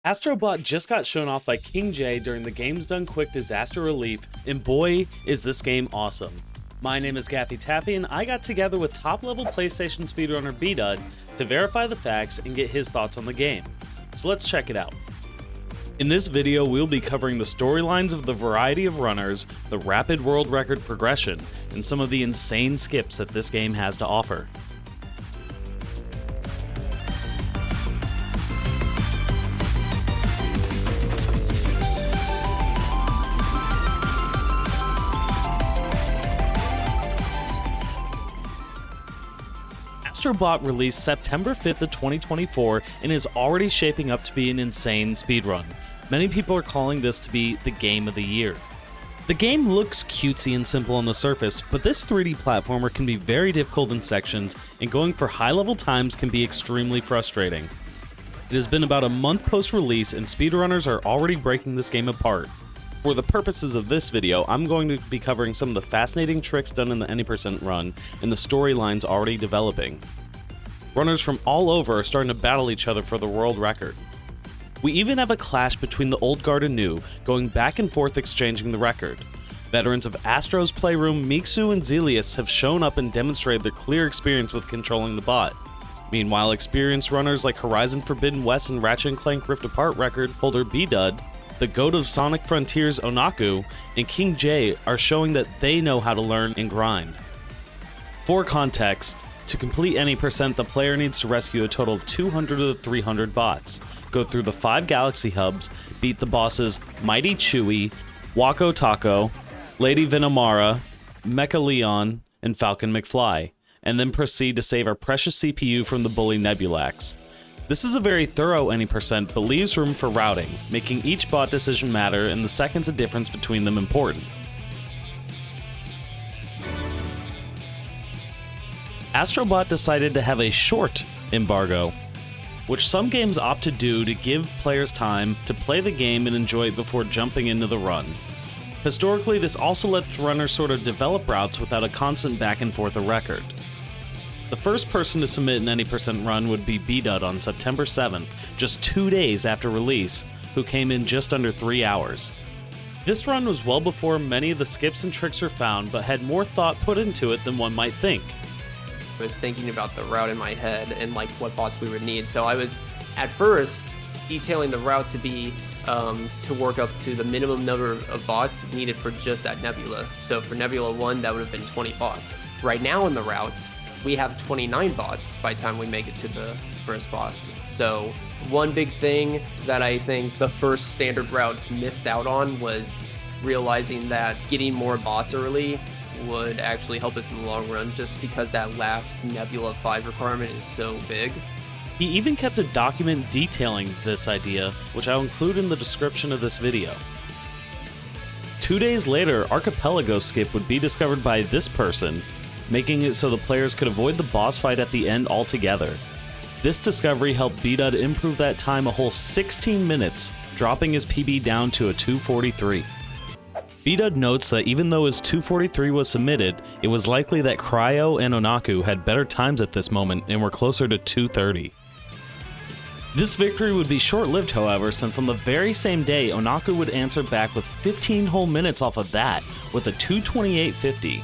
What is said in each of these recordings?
Astro Bot just got shown off by King J during the Games Done Quick Disaster Relief, and boy, is this game awesome. My name is Gaffy Taffy, and I got together with top-level PlayStation speedrunner Bdud to verify the facts and get his thoughts on the game. So let's check it out. In this video, we'll be covering the storylines of the variety of runners, the rapid world record progression, and some of the insane skips that this game has to offer. Astro Bot released September 5th of 2024 and is already shaping up to be an insane speedrun. Many people are calling this to be the game of the year. The game looks cutesy and simple on the surface, but this 3D platformer can be very difficult in sections, and going for high-level times can be extremely frustrating. It has been about a month post-release, and speedrunners are already breaking this game apart. For the purposes of this video, I'm going to be covering some of the fascinating tricks done in the any% run and the storylines already developing. Runners from all over are starting to battle each other for the world record. We even have a clash between the old guard and new, going back and forth exchanging the record. Veterans of Astro's Playroom, Mixu and Zelius have shown up and demonstrated their clear experience with controlling the bot. Meanwhile, experienced runners like Horizon Forbidden West and Ratchet & Clank Rift Apart record holder Bdud, the GOAT of Sonic Frontiers Onaku, and King J are showing that they know how to learn and grind. For context, to complete any%, the player needs to rescue a total of 200 of the 300 bots, go through the 5 galaxy hubs, beat the bosses Mighty Chewy, Wako Taco, Lady Venomara, Mecha Leon, and Falcon McFly, and then proceed to save our precious CPU from the bully Nebulax. This is a very thorough any%, but leaves room for routing, making each bot decision matter and the seconds of difference between them important. Astro Bot decided to have a short embargo, which some games opt to do to give players time to play the game and enjoy it before jumping into the run. Historically, this also lets runners sort of develop routes without a constant back and forth of record. The first person to submit an any% run would be Bdud on September 7th, just 2 days after release, who came in just under 3 hours. This run was well before many of the skips and tricks were found, but had more thought put into it than one might think. I was thinking about the route in my head and like what bots we would need. So I was at first detailing the route to be to work up to the minimum number of bots needed for just that nebula. So for Nebula 1, that would have been 20 bots. Right now in the route, we have 29 bots by the time we make it to the first boss. So one big thing that I think the first standard route missed out on was realizing that getting more bots early would actually help us in the long run, just because that last Nebula 5 requirement is so big. He even kept a document detailing this idea, which I'll include in the description of this video. 2 days later, Archipelago skip would be discovered by this person, making it so the players could avoid the boss fight at the end altogether. This discovery helped Bdud improve that time a whole 16 minutes, dropping his PB down to a 2:43. Bdud notes that even though his 2:43 was submitted, it was likely that Cryo and Onaku had better times at this moment and were closer to 2:30. This victory would be short-lived, however, since on the very same day, Onaku would answer back with 15 whole minutes off of that, with a 2:28.50.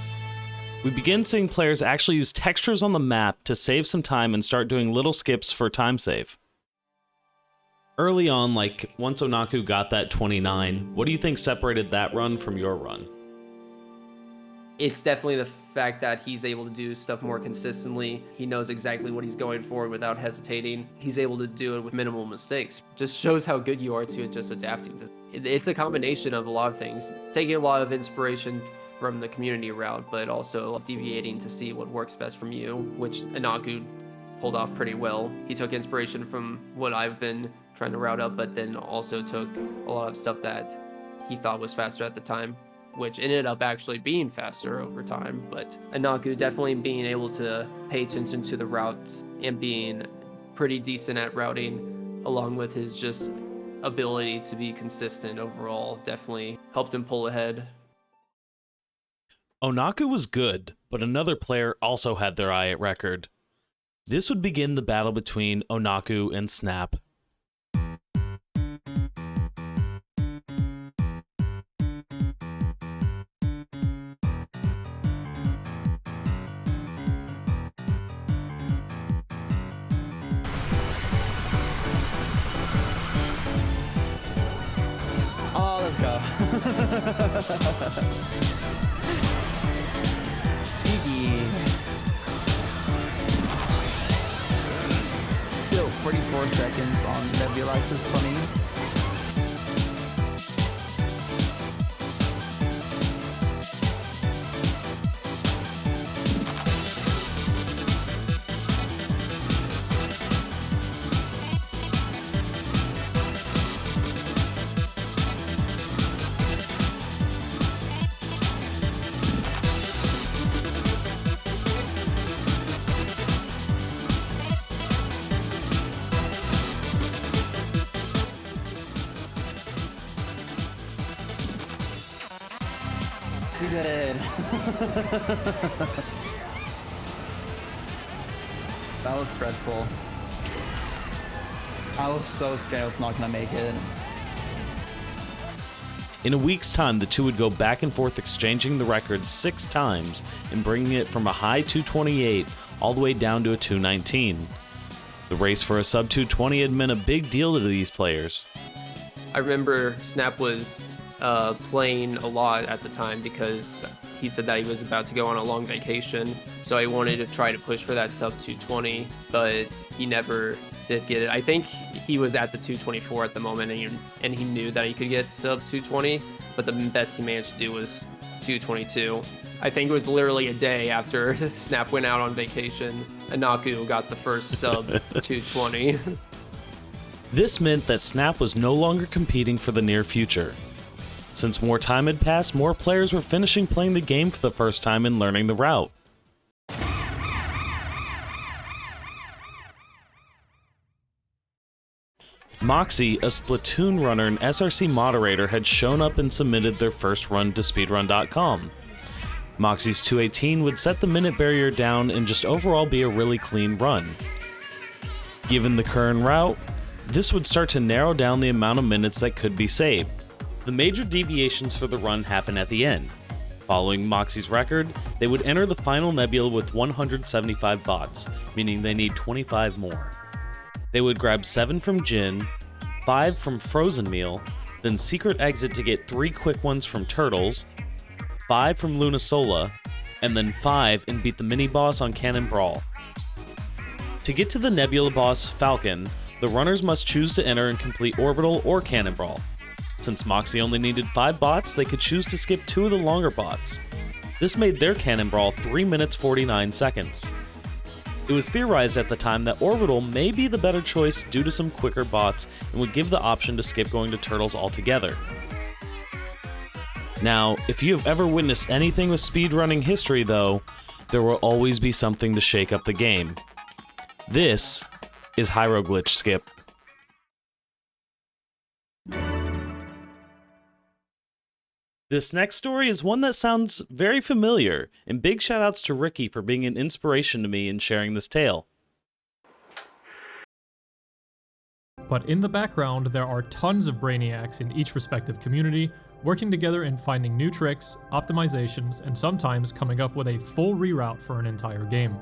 We begin seeing players actually use textures on the map to save some time and start doing little skips for time save. Early on, like once Onaku got that 29, what do you think separated that run from your run? It's definitely the fact that he's able to do stuff more consistently. He knows exactly what he's going for without hesitating. He's able to do it with minimal mistakes. Just shows how good you are to just adapting to it. It's a combination of a lot of things, taking a lot of inspiration from the community route, but also deviating to see what works best from you, which Onaku pulled off pretty well. He took inspiration from what I've been trying to route up, but then also took a lot of stuff that he thought was faster at the time, which ended up actually being faster over time. But Onaku definitely being able to pay attention to the routes and being pretty decent at routing, along with his just ability to be consistent overall, definitely helped him pull ahead. Onaku was good, but another player also had their eye at record. This would begin the battle between Onaku and Snap. Still 44 seconds on Nebulax is funny. We did it. That was stressful. I was so scared I was not gonna make it. In a week's time, the two would go back and forth exchanging the record 6 times and bringing it from a high 228 all the way down to a 219. The race for a sub 220 had meant a big deal to these players. I remember Snap was playing a lot at the time because he said that he was about to go on a long vacation, so I wanted to try to push for that sub 220, but he never did get it. I think he was at the 224 at the moment, and he knew that he could get sub 220, but the best he managed to do was 222. I think it was literally a day after Snap went out on vacation, Onaku got the first sub 220. This meant that Snap was no longer competing for the near future. Since more time had passed, more players were finishing playing the game for the first time and learning the route. Moxie, a Splatoon runner and SRC moderator, had shown up and submitted their first run to Speedrun.com. Moxie's 218 would set the minute barrier down and just overall be a really clean run. Given the current route, this would start to narrow down the amount of minutes that could be saved. The major deviations for the run happen at the end. Following Moxie's record, they would enter the final nebula with 175 bots, meaning they need 25 more. They would grab 7 from Jin, 5 from Frozen Meal, then secret exit to get 3 quick ones from Turtles, 5 from Lunasola, and then 5 and beat the mini-boss on Cannon Brawl. To get to the nebula boss, Falcon, the runners must choose to enter and complete Orbital or Cannon Brawl. Since Moxie only needed 5 bots, they could choose to skip 2 of the longer bots. This made their Cannon Brawl 3 minutes 49 seconds. It was theorized at the time that Orbital may be the better choice due to some quicker bots and would give the option to skip going to Turtles altogether. Now, if you have ever witnessed anything with speedrunning history though, there will always be something to shake up the game. This is Hiero Glitch Skip. This next story is one that sounds very familiar, and big shoutouts to Ricky for being an inspiration to me in sharing this tale. But in the background, there are tons of brainiacs in each respective community, working together and finding new tricks, optimizations, and sometimes coming up with a full reroute for an entire game.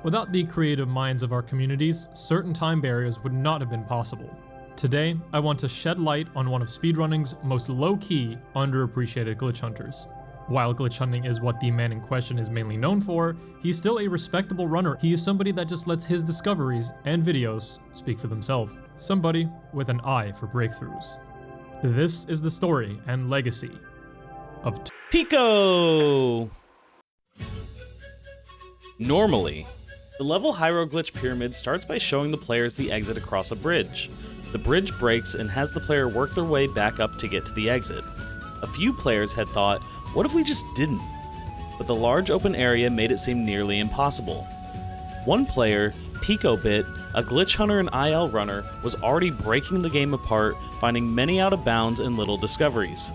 Without the creative minds of our communities, certain time barriers would not have been possible. Today, I want to shed light on one of speedrunning's most low-key, underappreciated glitch hunters. While glitch hunting is what the man in question is mainly known for, he's still a respectable runner. He is somebody that just lets his discoveries and videos speak for themselves. Somebody with an eye for breakthroughs. This is the story and legacy of Pico! Normally, the level Hiero Glitch Pyramid starts by showing the players the exit across a bridge. The bridge breaks and has the player work their way back up to get to the exit. A few players had thought, what if we just didn't? But the large open area made it seem nearly impossible. One player, PicoBit, a glitch hunter and IL runner, was already breaking the game apart, finding many out of bounds and little discoveries.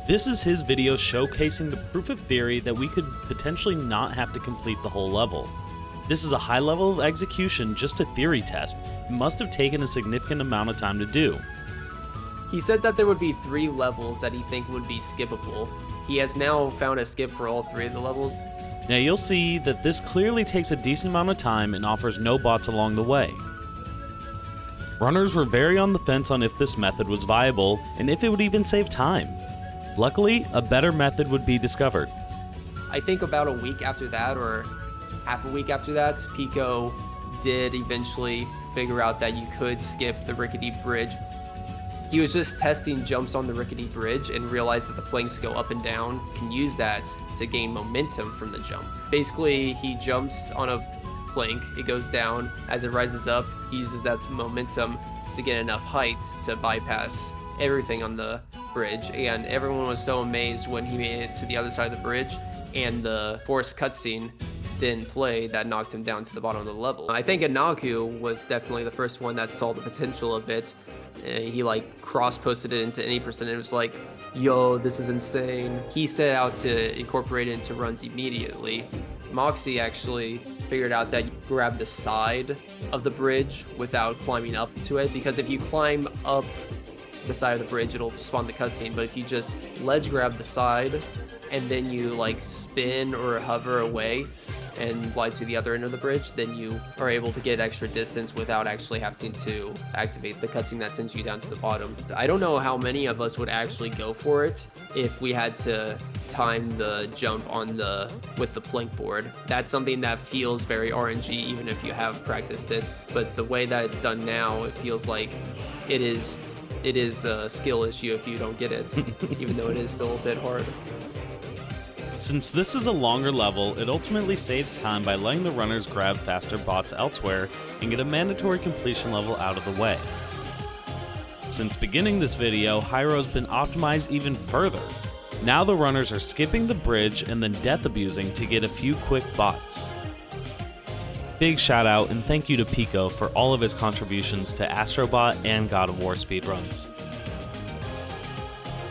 This is his video showcasing the proof of theory that we could potentially not have to complete the whole level. This is a high level of execution, just a theory test. It must have taken a significant amount of time to do. He said that there would be 3 levels that he think would be skippable. He has now found a skip for all 3 of the levels. Now you'll see that this clearly takes a decent amount of time and offers no bots along the way. Runners were very on the fence on if this method was viable and if it would even save time. Luckily, a better method would be discovered. I think about a week after that, or half a week after that, Pico did eventually figure out that you could skip the rickety bridge. He was just testing jumps on the rickety bridge and realized that the planks go up and down. You can use that to gain momentum from the jump. Basically, he jumps on a plank, it goes down. As it rises up, he uses that momentum to get enough height to bypass everything on the bridge. And everyone was so amazed when he made it to the other side of the bridge and the forced cutscene didn't play that knocked him down to the bottom of the level. I think Onaku was definitely the first one that saw the potential of it. He like cross-posted it into any percent and it was like, yo, this is insane. He set out to incorporate it into runs immediately. Moxie actually figured out that you grab the side of the bridge without climbing up to it, because if you climb up the side of the bridge, it'll spawn the cutscene, but if you just ledge grab the side and then you like spin or hover away and fly to the other end of the bridge, then you are able to get extra distance without actually having to activate the cutscene that sends you down to the bottom. I don't know how many of us would actually go for it if we had to time the jump on with the plank board. That's something that feels very RNG even if you have practiced it, but the way that it's done now, it feels like it is a skill issue if you don't get it, even though it is still a bit hard. Since this is a longer level, it ultimately saves time by letting the runners grab faster bots elsewhere and get a mandatory completion level out of the way. Since beginning this video, Hiero's been optimized even further. Now the runners are skipping the bridge and then death abusing to get a few quick bots. Big shout out and thank you to Pico for all of his contributions to Astro Bot and God of War speedruns.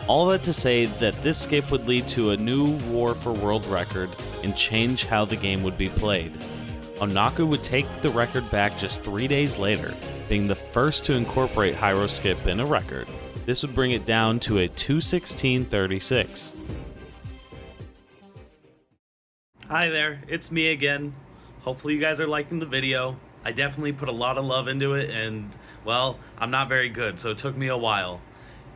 All that to say that this skip would lead to a new war for world record and change how the game would be played. Onaku would take the record back just 3 days later, being the first to incorporate Hiero skip in a record. This would bring it down to a 2:16:36. Hi there, it's me again. Hopefully you guys are liking the video. I definitely put a lot of love into it and, well, I'm not very good, so it took me a while.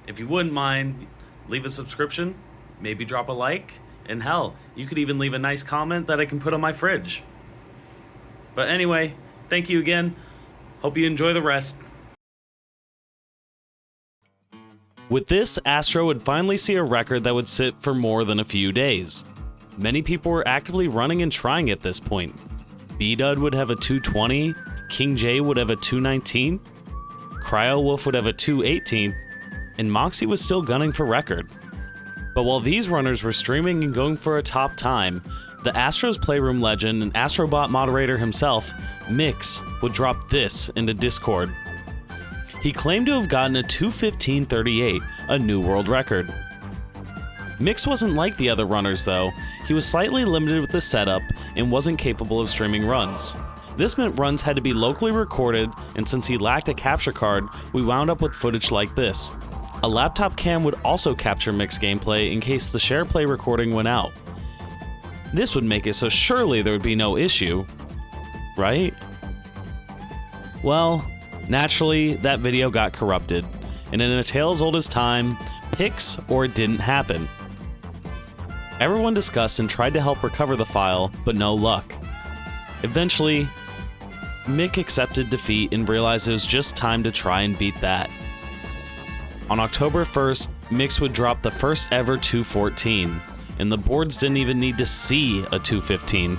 If you wouldn't mind, leave a subscription, maybe drop a like, and hell, you could even leave a nice comment that I can put on my fridge. But anyway, thank you again. Hope you enjoy the rest. With this, Astro would finally see a record that would sit for more than a few days. Many people were actively running and trying at this point. Bdud would have a 2:20, King J would have a 2:19, Cryo Wolf would have a 2:18, and Moxie was still gunning for record. But while these runners were streaming and going for a top time, the Astro's Playroom legend and Astro Bot moderator himself, Mix, would drop this into Discord. He claimed to have gotten a 2:15:38, a new world record. Mix wasn't like the other runners though. He was slightly limited with the setup and wasn't capable of streaming runs. This meant runs had to be locally recorded, and since he lacked a capture card, we wound up with footage like this. A laptop cam would also capture Mix gameplay in case the SharePlay recording went out. This would make it so surely there would be no issue, right? Well, naturally, that video got corrupted, and in a tale as old as time, pics or it didn't happen. Everyone discussed and tried to help recover the file, but no luck. Eventually, Mick accepted defeat and realized it was just time to try and beat that. On October 1st, Mix would drop the first ever 2:14, and the boards didn't even need to see a 2:15.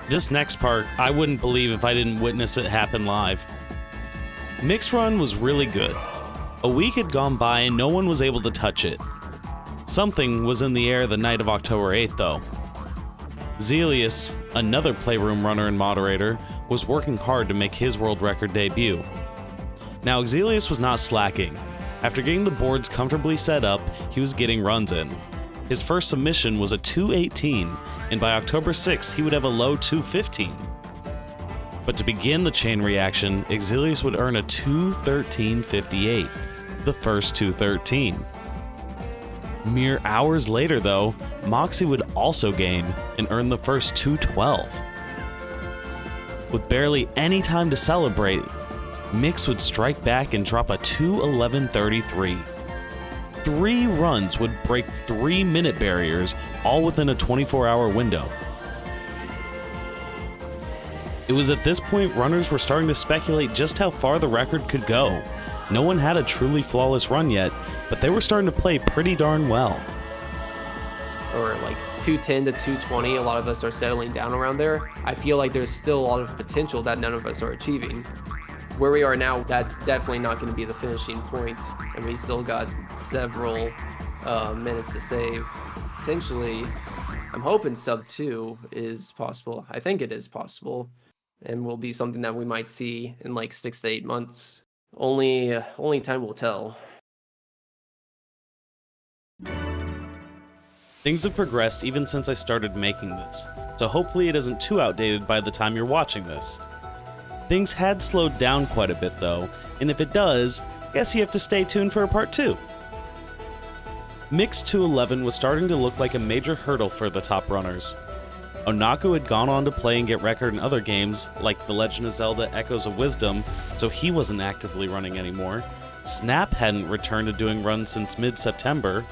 This next part, I wouldn't believe if I didn't witness it happen live. Mix run was really good. A week had gone by and no one was able to touch it. Something was in the air the night of October 8th though. Zelius, another Playroom runner and moderator, was working hard to make his world record debut. Now, Zelius was not slacking. After getting the boards comfortably set up, he was getting runs in. His first submission was a 2:18, and by October 6th, he would have a low 2:15. But to begin the chain reaction, Zelius would earn a 2:13:58, the first 2:13. Mere hours later, though, Moxie would also gain and earn the first 2:12. With barely any time to celebrate, Mix would strike back and drop a 2:11.33. 3 runs would break 3-minute barriers, all within a 24-hour window. It was at this point runners were starting to speculate just how far the record could go. No one had a truly flawless run yet, but they were starting to play pretty darn well. Or like 210 to 220, a lot of us are settling down around there. I feel like there's still a lot of potential that none of us are achieving. Where we are now, that's definitely not going to be the finishing point, and we still got several minutes to save. Potentially, I'm hoping sub 2 is possible. I think it is possible, and will be something that we might see in like 6 to 8 months. Only time will tell. Things have progressed even since I started making this, so hopefully it isn't too outdated by the time you're watching this. Things had slowed down quite a bit though, and if it does, guess you have to stay tuned for a part 2. Mix 211 was starting to look like a major hurdle for the top runners. Onaku had gone on to play and get record in other games, like The Legend of Zelda Echoes of Wisdom, so he wasn't actively running anymore. Snap hadn't returned to doing runs since mid-September.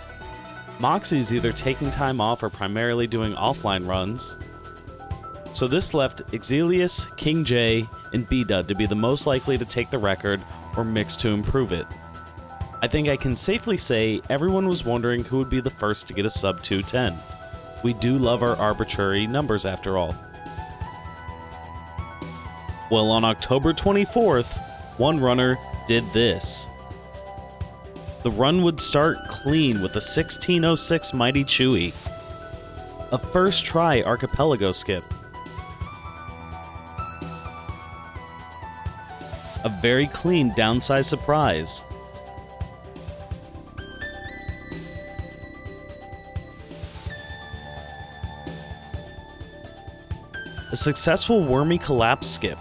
Moxie's either taking time off or primarily doing offline runs. So this left Exilius, King J, and Bdud to be the most likely to take the record, or Mix to improve it. I think I can safely say everyone was wondering who would be the first to get a sub 210. We do love our arbitrary numbers after all. Well, on October 24th, one runner did this. The run would start clean with a 16:06 Mighty Chewy. A first try archipelago skip. A very clean downside surprise. A successful wormy collapse skip.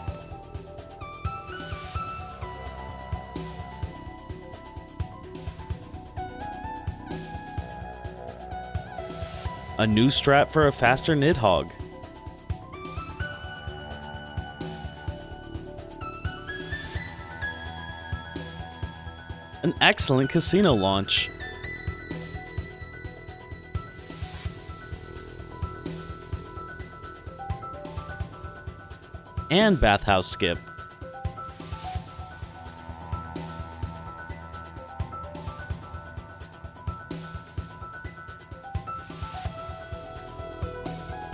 A new strat for a faster Nidhogg. An excellent casino launch. And bathhouse skip.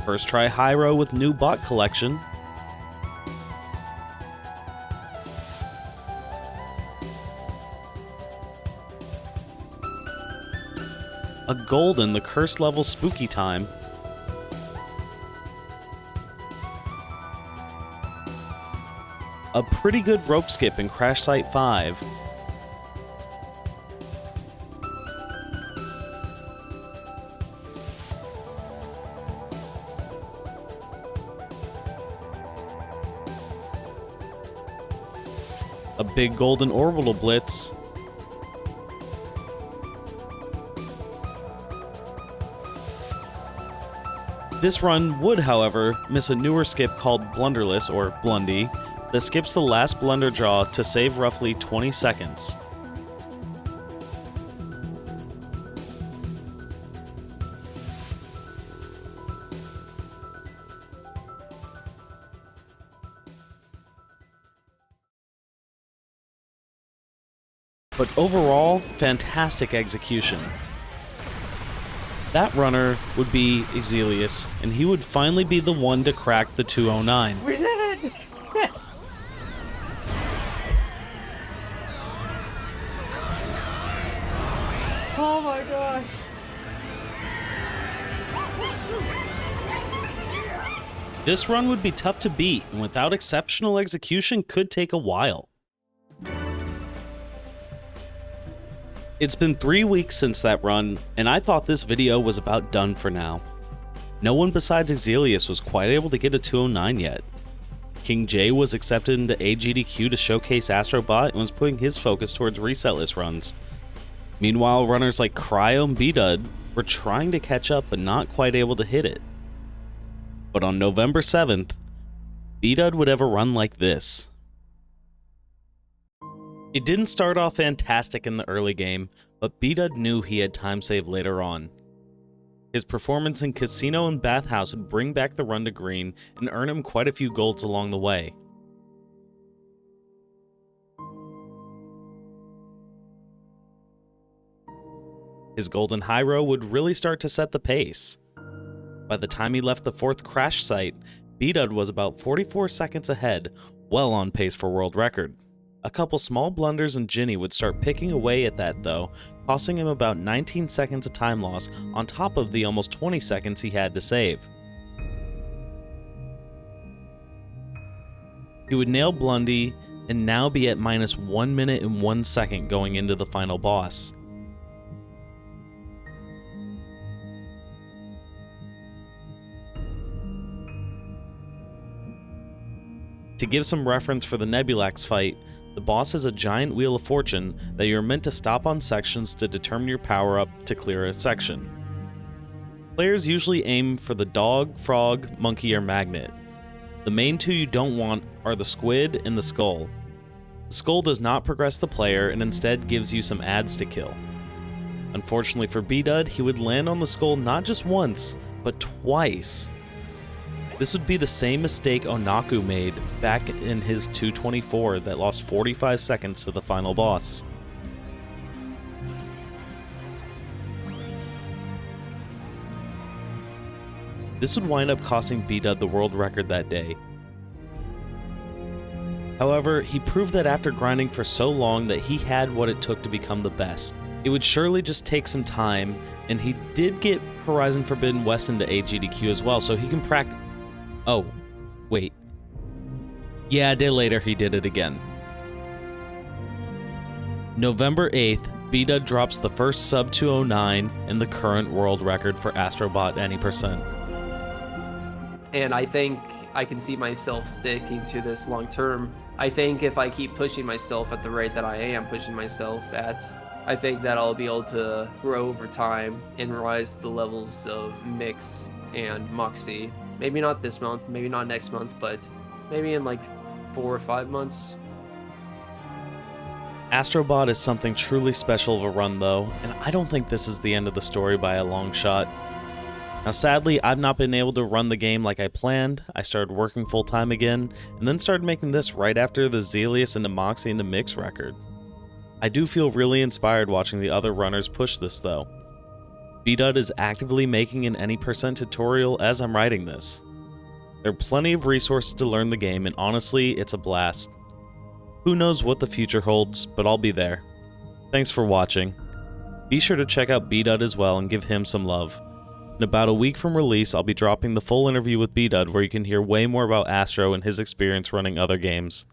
First try Hiero with new bot collection. A golden, the curse level spooky time. A pretty good rope skip in Crash Site 5. A big golden orbital blitz. This run would, however, miss a newer skip called Blunderless, or Blundy, that skips the last blunder draw to save roughly 20 seconds. But overall, fantastic execution. That runner would be Exilius, and he would finally be the one to crack the 209. We did it! Oh my god! This run would be tough to beat, and without exceptional execution could take a while. It's been 3 weeks since that run, and I thought this video was about done for now. No one besides Exilius was quite able to get a 209 yet. King J was accepted into AGDQ to showcase Astro Bot and was putting his focus towards resetless runs. Meanwhile, runners like Cryo and Bdud were trying to catch up but not quite able to hit it. But on November 7th, Bdud would have a run like this. It didn't start off fantastic in the early game, but Bdud knew he had time save later on. His performance in Casino and Bathhouse would bring back the run to green and earn him quite a few golds along the way. His golden high row would really start to set the pace. By the time he left the 4th crash site, Bdud was about 44 seconds ahead, well on pace for world record. A couple small blunders and Ginny would start picking away at that though, costing him about 19 seconds of time loss on top of the almost 20 seconds he had to save. He would nail Blundy and now be at minus 1 minute and 1 second going into the final boss. To give some reference for the Nebulax fight, the boss is a giant wheel of fortune that you're meant to stop on sections to determine your power up to clear a section. Players usually aim for the dog, frog, monkey, or magnet. The main two you don't want are the squid and the skull. The skull does not progress the player and instead gives you some ads to kill. Unfortunately for Bdud, he would land on the skull not just once, but twice. This would be the same mistake Onaku made back in his 224 that lost 45 seconds to the final boss. This would wind up costing Bdud the world record that day. However, he proved that after grinding for so long that he had what it took to become the best. It would surely just take some time, and he did get Horizon Forbidden West into AGDQ as well, so he can practice. Oh, wait. Yeah, a day later he did it again. November 8th, Bdud drops the first sub 209 and the current world record for Astro Bot any percent. And I think I can see myself sticking to this long term. I think if I keep pushing myself at the rate that I am pushing myself at, I think that I'll be able to grow over time and rise to the levels of Mix and Moxie. Maybe not this month, maybe not next month, but maybe in like 4 or 5 months. Astro Bot is something truly special of a run though, and I don't think this is the end of the story by a long shot. Now sadly, I've not been able to run the game like I planned. I started working full time again, and then started making this right after the Zelius into Moxie into Mix record. I do feel really inspired watching the other runners push this though. Bdud is actively making an any percent tutorial as I'm writing this. There are plenty of resources to learn the game, and honestly, it's a blast. Who knows what the future holds, but I'll be there. Thanks for watching. Be sure to check out Bdud as well and give him some love. In about a week from release, I'll be dropping the full interview with Bdud where you can hear way more about Astro and his experience running other games.